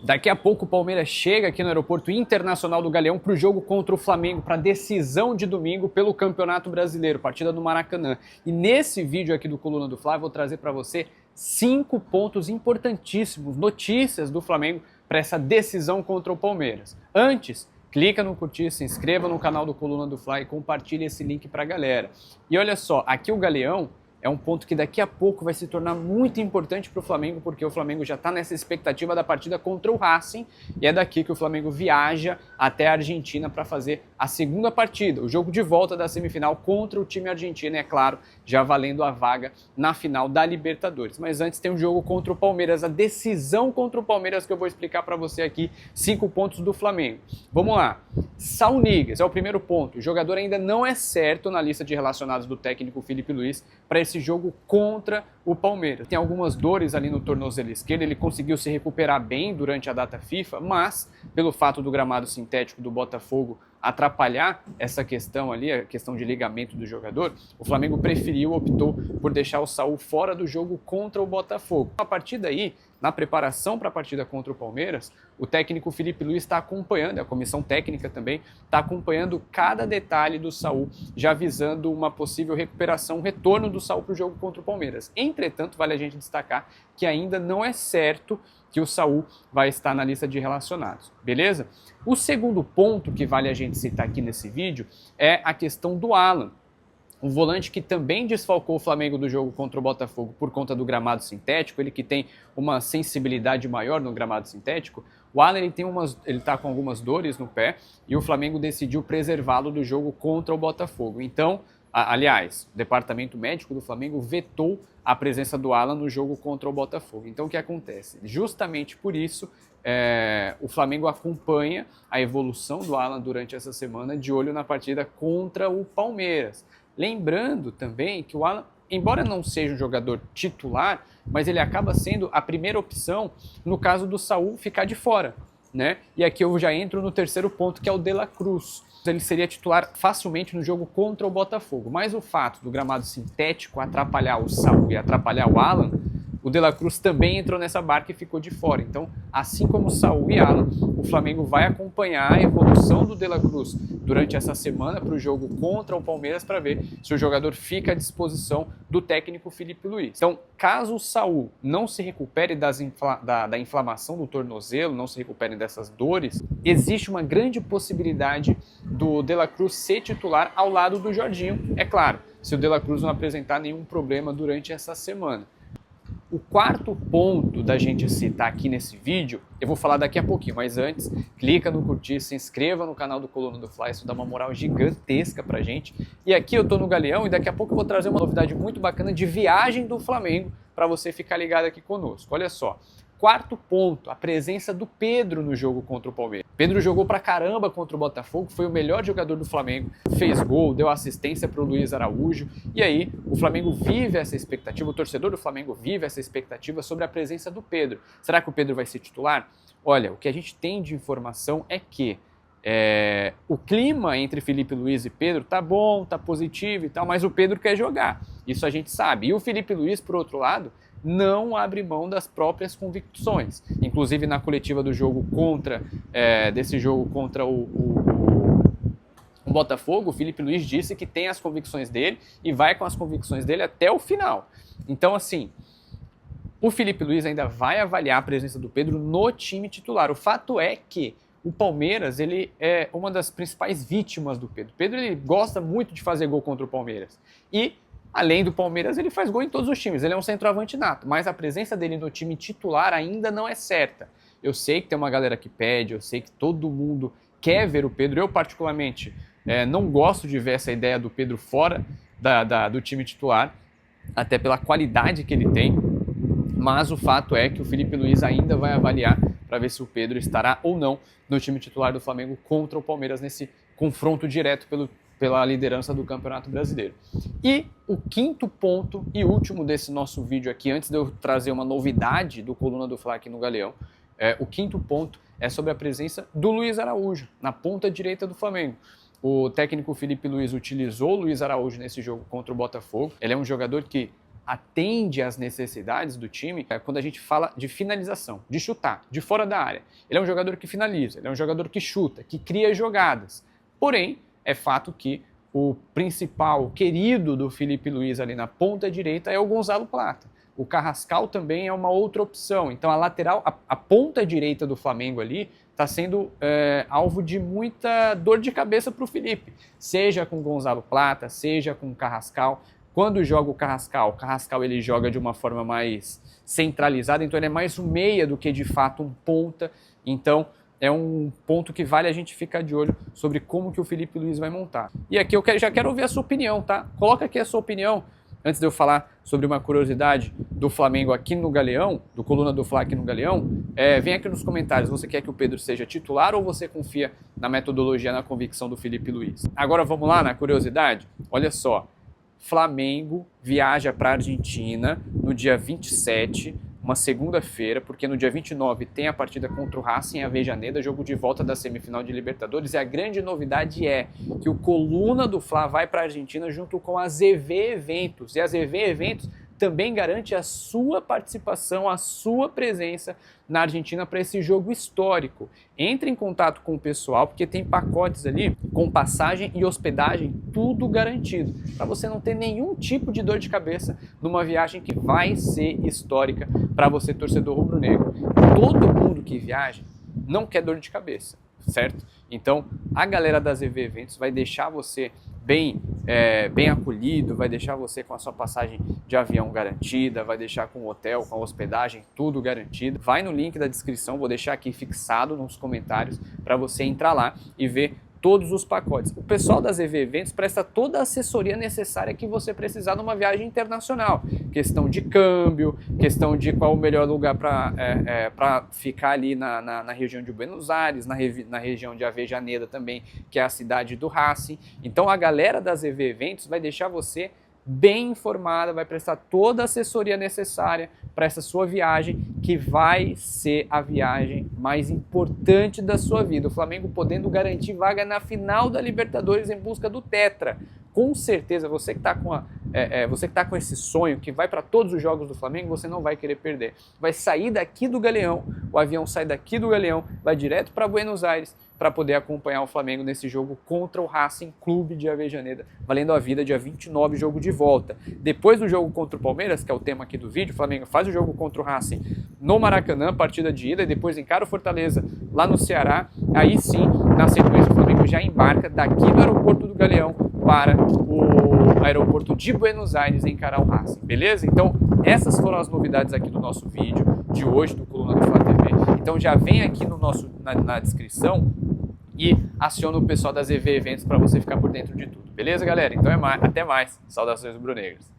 Daqui a pouco o Palmeiras chega aqui no Aeroporto Internacional do Galeão para o jogo contra o Flamengo, para a decisão de domingo pelo Campeonato Brasileiro, partida do Maracanã. E nesse vídeo aqui do Coluna do Fla, vou trazer para você 5 pontos importantíssimos, notícias do Flamengo para essa decisão contra o Palmeiras. Antes, clica no curtir, se inscreva no canal do Coluna do Fla e compartilhe esse link para a galera. E olha só, aqui o Galeão é um ponto que daqui a pouco vai se tornar muito importante para o Flamengo, porque o Flamengo já está nessa expectativa da partida contra o Racing, e é daqui que o Flamengo viaja até a Argentina para fazer a segunda partida, o jogo de volta da semifinal contra o time argentino, e é claro, já valendo a vaga na final da Libertadores. Mas antes tem um jogo contra o Palmeiras, a decisão contra o Palmeiras que eu vou explicar para você aqui, 5 pontos do Flamengo. Vamos lá, Saul Niguez é o primeiro ponto, o jogador ainda não é certo na lista de relacionados do técnico Felipe Luiz para esse jogo contra o Palmeiras. Tem algumas dores ali no tornozelo esquerdo, ele conseguiu se recuperar bem durante a data FIFA, mas pelo fato do gramado sintético do Botafogo atrapalhar essa questão ali, a questão de ligamento do jogador, o Flamengo optou por deixar o Saul fora do jogo contra o Botafogo. A partir daí, na preparação para a partida contra o Palmeiras, o técnico Felipe Luiz está acompanhando, a comissão técnica também está acompanhando cada detalhe do Saul, já visando uma possível recuperação, retorno do Saul para o jogo contra o Palmeiras. Entretanto, vale a gente destacar que ainda não é certo que o Saul vai estar na lista de relacionados, beleza? O segundo ponto que vale a gente citar aqui nesse vídeo é a questão do Alan, um volante que também desfalcou o Flamengo do jogo contra o Botafogo por conta do gramado sintético, ele que tem uma sensibilidade maior no gramado sintético. O Alan ele tá com algumas dores no pé e o Flamengo decidiu preservá-lo do jogo contra o Botafogo. Então, aliás, o departamento médico do Flamengo vetou a presença do Alan no jogo contra o Botafogo. Então o que acontece? Justamente por isso, o Flamengo acompanha a evolução do Alan durante essa semana, de olho na partida contra o Palmeiras. Lembrando também que o Alan, embora não seja um jogador titular, mas ele acaba sendo a primeira opção no caso do Saul ficar de fora, né? E aqui eu já entro no terceiro ponto, que é o De La Cruz. Ele seria titular facilmente no jogo contra o Botafogo, mas o fato do gramado sintético atrapalhar o Saul e atrapalhar o Alan, o De La Cruz também entrou nessa barca e ficou de fora. Então, assim como o Saul e Alan, o Flamengo vai acompanhar a evolução do De La Cruz durante essa semana para o jogo contra o Palmeiras para ver se o jogador fica à disposição do técnico Felipe Luiz. Então, caso o Saul não se recupere da inflamação do tornozelo, não se recupere dessas dores, existe uma grande possibilidade do De La Cruz ser titular ao lado do Jorginho, é claro, se o De La Cruz não apresentar nenhum problema durante essa semana. O quarto ponto da gente citar aqui nesse vídeo, eu vou falar daqui a pouquinho, mas antes, clica no curtir, se inscreva no canal do Coluna do Fla, isso dá uma moral gigantesca pra gente. E aqui eu tô no Galeão e daqui a pouco eu vou trazer uma novidade muito bacana de viagem do Flamengo para você ficar ligado aqui conosco. Olha só. Quarto ponto, a presença do Pedro no jogo contra o Palmeiras. Pedro jogou pra caramba contra o Botafogo, foi o melhor jogador do Flamengo, fez gol, deu assistência para o Luiz Araújo, e aí o Flamengo vive essa expectativa, o torcedor do Flamengo vive essa expectativa sobre a presença do Pedro. Será que o Pedro vai ser titular? Olha, o que a gente tem de informação é que o clima entre Felipe Luiz e Pedro tá bom, tá positivo e tal, mas o Pedro quer jogar, isso a gente sabe. E o Felipe Luiz, por outro lado, não abre mão das próprias convicções. Inclusive na coletiva do jogo desse jogo contra o Botafogo, o Felipe Luiz disse que tem as convicções dele e vai com as convicções dele até o final. Então, assim, o Felipe Luiz ainda vai avaliar a presença do Pedro no time titular. O fato é que o Palmeiras, ele é uma das principais vítimas do Pedro. O Pedro, ele gosta muito de fazer gol contra o Palmeiras. E além do Palmeiras, ele faz gol em todos os times, ele é um centroavante nato, mas a presença dele no time titular ainda não é certa. Eu sei que tem uma galera que pede, eu sei que todo mundo quer ver o Pedro, eu particularmente não gosto de ver essa ideia do Pedro fora do time titular, até pela qualidade que ele tem, mas o fato é que o Felipe Luiz ainda vai avaliar para ver se o Pedro estará ou não no time titular do Flamengo contra o Palmeiras nesse confronto direto pela liderança do Campeonato Brasileiro. E o quinto ponto e último desse nosso vídeo aqui, antes de eu trazer uma novidade do Coluna do Fla aqui no Galeão, o quinto ponto é sobre a presença do Luiz Araújo, na ponta direita do Flamengo. O técnico Felipe Luiz utilizou o Luiz Araújo nesse jogo contra o Botafogo. Ele é um jogador que atende às necessidades do time quando a gente fala de finalização, de chutar, de fora da área. Ele é um jogador que finaliza, ele é um jogador que chuta, que cria jogadas. Porém, é fato que o principal, o querido do Filipe Luís ali na ponta direita é o Gonzalo Plata. O Carrascal também é uma outra opção. Então a lateral, a ponta direita do Flamengo ali está sendo alvo de muita dor de cabeça para o Filipe. Seja com o Gonzalo Plata, seja com o Carrascal. Quando joga o Carrascal ele joga de uma forma mais centralizada, então ele é mais um meia do que de fato um ponta. Então é um ponto que vale a gente ficar de olho sobre como que o Filipe Luís vai montar. E aqui eu já quero ouvir a sua opinião, tá? Coloca aqui a sua opinião, antes de eu falar sobre uma curiosidade do Flamengo aqui no Galeão, do Coluna do Fla aqui no Galeão, vem aqui nos comentários, você quer que o Pedro seja titular ou você confia na metodologia, na convicção do Filipe Luís? Agora vamos lá na curiosidade? Olha só, Flamengo viaja para a Argentina no dia 27, uma segunda-feira, porque no dia 29 tem a partida contra o Racing em Avejaneda, jogo de volta da semifinal de Libertadores, e a grande novidade é que o Coluna do Fla vai para a Argentina junto com a ZV Eventos, e a ZV Eventos também garante a sua participação, a sua presença na Argentina para esse jogo histórico. Entre em contato com o pessoal, porque tem pacotes ali com passagem e hospedagem, tudo garantido, para você não ter nenhum tipo de dor de cabeça numa viagem que vai ser histórica para você, torcedor rubro-negro. Todo mundo que viaja não quer dor de cabeça, certo? Então, a galera da ZV Eventos vai deixar você bem acolhido, vai deixar você com a sua passagem de avião garantida, vai deixar com o hotel, com a hospedagem, tudo garantido. Vai no link da descrição, vou deixar aqui fixado nos comentários para você entrar lá e ver todos os pacotes. O pessoal da ZV Eventos presta toda a assessoria necessária que você precisar numa viagem internacional. Questão de câmbio, questão de qual o melhor lugar para ficar ali na região de Buenos Aires, na região de Avejaneda também, que é a cidade do Racing. Então a galera da ZV Eventos vai deixar você bem informada, vai prestar toda a assessoria necessária para essa sua viagem, que vai ser a viagem mais importante da sua vida. O Flamengo podendo garantir vaga na final da Libertadores em busca do Tetra. Com certeza, você que está com esse sonho, que vai para todos os jogos do Flamengo, você não vai querer perder. Vai sair daqui do Galeão, o avião sai daqui do Galeão, vai direto para Buenos Aires, para poder acompanhar o Flamengo nesse jogo contra o Racing Clube de Avejaneda, valendo a vida, dia 29, jogo de volta. Depois do jogo contra o Palmeiras, que é o tema aqui do vídeo, o Flamengo faz o jogo contra o Racing no Maracanã, partida de ida, e depois encara o Fortaleza lá no Ceará. Aí sim, na sequência, o Flamengo já embarca daqui do aeroporto do Galeão para o aeroporto de Buenos Aires encarar o Racing, beleza? Então, essas foram as novidades aqui do nosso vídeo de hoje, do Coluna do Fla TV. Então já vem aqui na descrição e aciona o pessoal da ZV Eventos para você ficar por dentro de tudo. Beleza, galera? Então até mais. Saudações rubro-negras.